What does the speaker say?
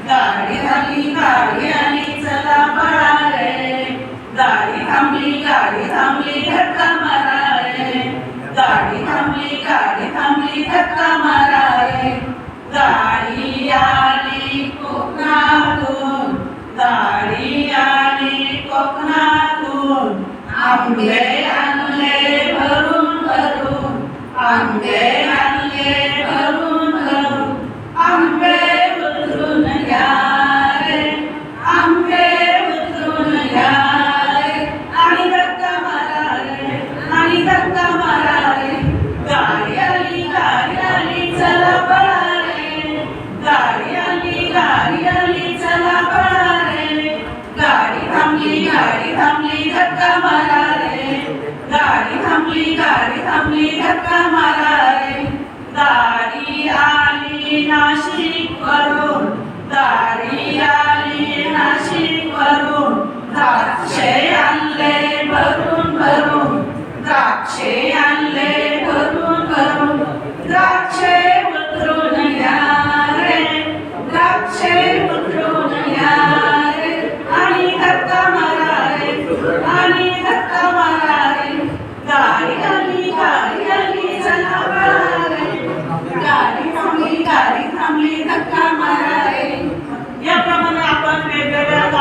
गाडी थांबली गाडी आली चला पळा रे, गाडी थांबली धक्का मारा रे, गाडी थांबली धक्का मारा रे, गाडी आली कोकणातून, गाडी आली कोकणातून, आंबे आणले भरून भरून, आंबे आणले भरून भरून, आंबे उतरून घ्या रे, आंबे उतरून घ्या रे, आणि धक्का मारा रे, आणि धक्का मारा रे, गाडी आली चला पळा रे, गाडी आली चला पळा रे, गाडी थांबली धक्का मारा रे, गाडी थांबली धक्का मारा रे, गाडी आली नाशिक वरून, गाडी आली नाशिक वरून, द्राक्षे आणले भरून भरून, द्राक्षे आणले